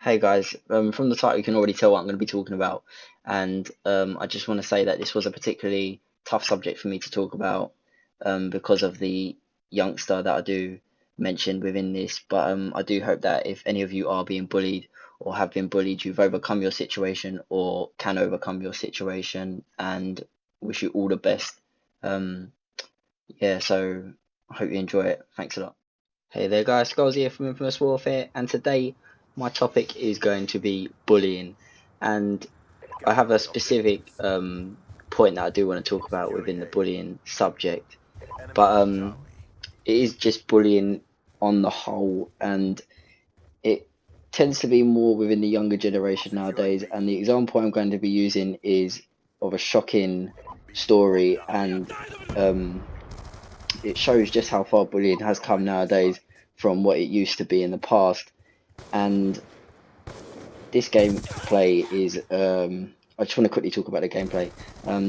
Hey guys, from the title you can already tell what I'm going to be talking about, and I just want to say that this was a particularly tough subject for me to talk about because of the youngster that I do mention within this. But I do hope that if any of you are being bullied or have been bullied, you've overcome your situation or can overcome your situation, and wish you all the best. Um, yeah, so I hope you enjoy it. Thanks a lot. Hey there guys, Skolzy here from Infamous Warfare, and today my topic is going to be bullying, and I have a specific point that I do want to talk about within the bullying subject, but it is just bullying on the whole, and it tends to be more within the younger generation nowadays, and the example I'm going to be using is of a shocking story, and um, it shows just how far bullying has come nowadays from what it used to be in the past. And this gameplay is I just want to quickly talk about the gameplay.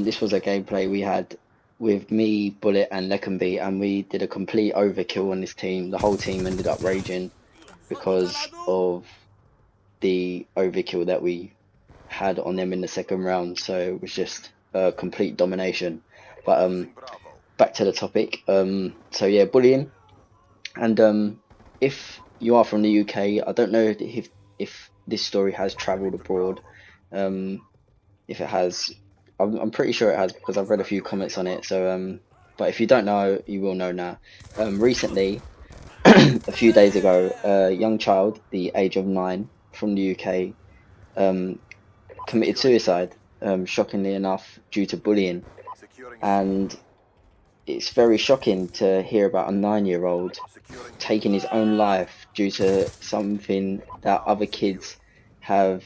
This was a gameplay we had with me, Bullet, and Leconby, and we did a complete overkill on this team. The whole team ended up raging because of the overkill that we had on them in the second round. So it was just a complete domination. But back to the topic. So yeah, bullying. And if you are from the UK, I don't know if this story has travelled abroad. Um, if it has, I'm pretty sure it has because I've read a few comments on it. So but if you don't know, you will know now. Recently, a few days ago, a young child, the age of 9, from the UK, um, committed suicide. Shockingly enough, due to bullying, and it's very shocking to hear about a 9-year-old taking his own life due to something that other kids have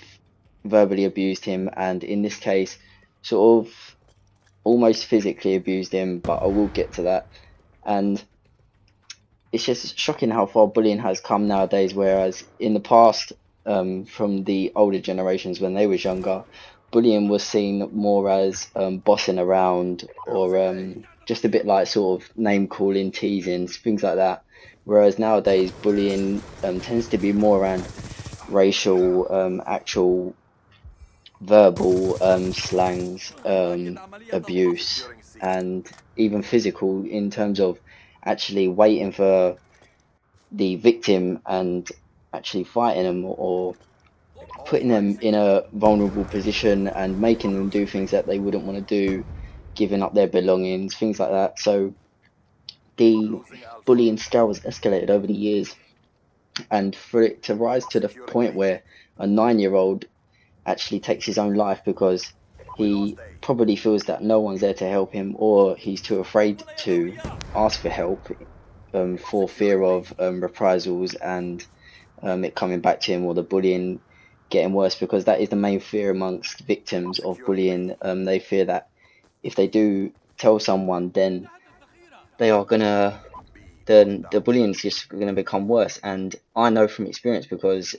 verbally abused him, and in this case, sort of almost physically abused him, but I will get to that. And it's just shocking how far bullying has come nowadays, whereas in the past, from the older generations when they was younger, bullying was seen more as bossing around or just a bit like sort of name calling, teasing, things like that. Whereas nowadays, bullying tends to be more around racial, actual verbal slangs, abuse, and even physical in terms of actually waiting for the victim and actually fighting them or putting them in a vulnerable position and making them do things that they wouldn't want to do, giving up their belongings, things like that. So the bullying scale has escalated over the years, and for it to rise to the point where a 9-year-old actually takes his own life because he probably feels that no one's there to help him, or he's too afraid to ask for help for fear of reprisals and it coming back to him, or the bullying getting worse, because that is the main fear amongst victims of bullying. They fear that if they do tell someone, then they are gonna then the bullying's just gonna become worse. And I know from experience because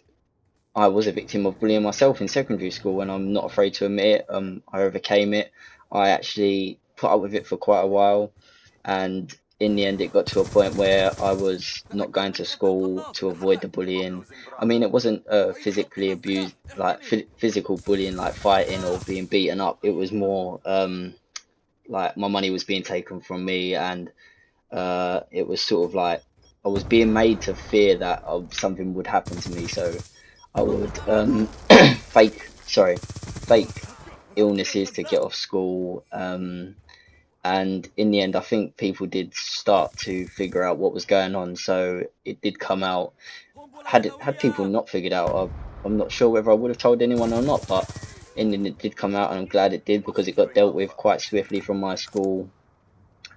I was a victim of bullying myself in secondary school, and I'm not afraid to admit it. I overcame it. I actually put up with it for quite a while, and in the end, it got to a point where I was not going to school to avoid the bullying. I mean, it wasn't physically abused, like physical bullying, like fighting or being beaten up. It was more like my money was being taken from me, and it was sort of like I was being made to fear that something would happen to me. So I would fake illnesses to get off school. And in the end, I think people did start to figure out what was going on. So it did come out. Had people not figured out, I'm not sure whether I would have told anyone or not. But in the end, it did come out, and I'm glad it did because it got dealt with quite swiftly from my school.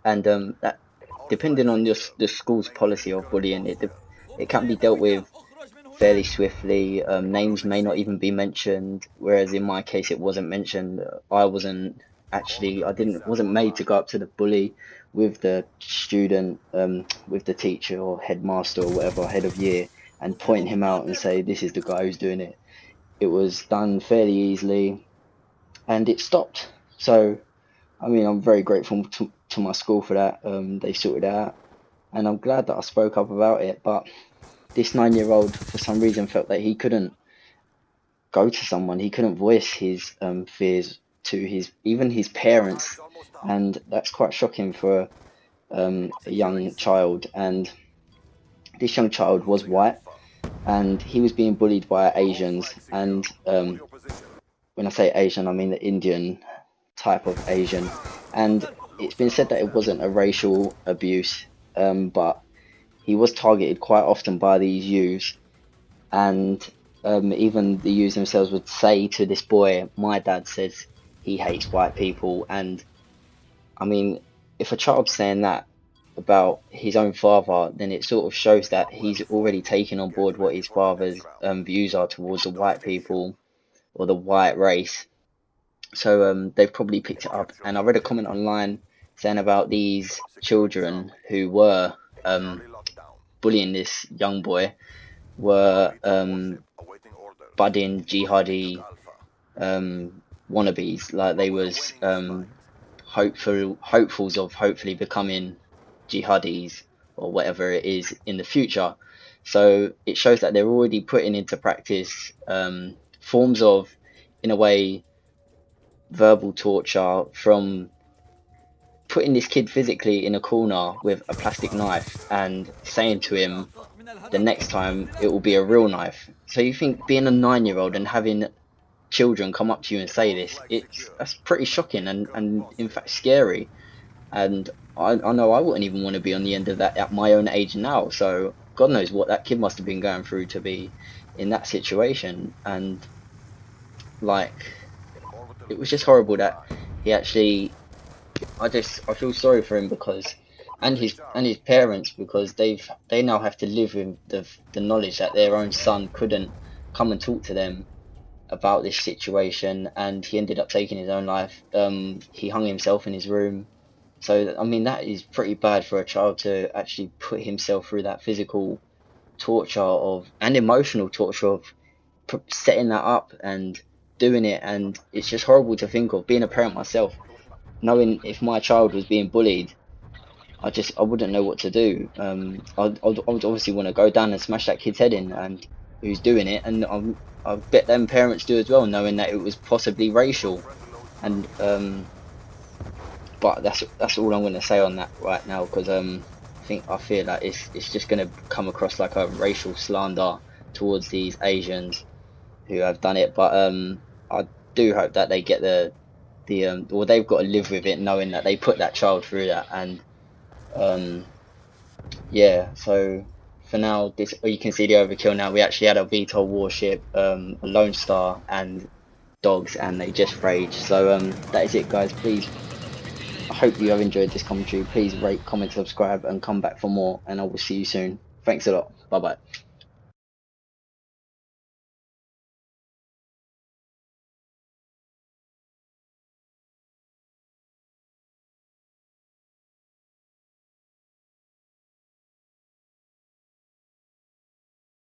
And that, depending on the school's policy of bullying, it can be dealt with fairly swiftly. Names may not even be mentioned, whereas in my case it wasn't mentioned. I didn't wasn't made to go up to the bully with the student, with the teacher or headmaster or whatever, head of year, and point him out and say this is the guy who's doing it. It was done fairly easily, and it stopped. So I mean, I'm very grateful to my school for that. They sorted it out, and I'm glad that I spoke up about it. But this 9-year-old, for some reason, felt that he couldn't. go to someone. He couldn't voice his fears to even his parents, and that's quite shocking for a young child. And this young child was white, and he was being bullied by Asians. And when I say Asian, I mean the Indian type of Asian. And it's been said that it wasn't a racial abuse, but he was targeted quite often by these youths. And even the youths themselves would say to this boy, "My dad says he hates white people." And I mean, if a child's saying that about his own father, then it sort of shows that he's already taken on board what his father's views are towards the white people or the white race. So they've probably picked it up. And I read a comment online saying about these children who were bullying this young boy were budding jihadi wannabes, like they was hopefuls of hopefully becoming jihadis or whatever it is in the future. So it shows that they're already putting into practice forms of, in a way, verbal torture, from putting this kid physically in a corner with a plastic knife and saying to him the next time it will be a real knife. So you think being a 9-year-old and having children come up to you and say this, that's pretty shocking and in fact scary. And I know I wouldn't even want to be on the end of that at my own age now. So God knows what that kid must have been going through to be in that situation. And like, it was just horrible that he actually. I feel sorry for him because, and his parents, because they now have to live with the knowledge that their own son couldn't come and talk to them about this situation, and he ended up taking his own life. He hung himself in his room. So I mean, that is pretty bad for a child to actually put himself through that physical torture of and emotional torture of setting that up and doing it. And it's just horrible to think of, being a parent myself, knowing if my child was being bullied. I wouldn't know what to do. I'd obviously want to go down and smash that kid's head in, and who's doing it, and I bet them parents do as well, knowing that it was possibly racial. And but that's all I'm going to say on that right now, because I feel like it's just going to come across like a racial slander towards these Asians who have done it. But I do hope that they get well, they've got to live with it, knowing that they put that child through that. And yeah, so for now, you can see the overkill now. We actually had a VTOL warship, a Lone Star, and dogs, and they just raged. So that is it, guys. Please, I hope you have enjoyed this commentary. Please rate, comment, subscribe, and come back for more, and I will see you soon. Thanks a lot. Bye bye.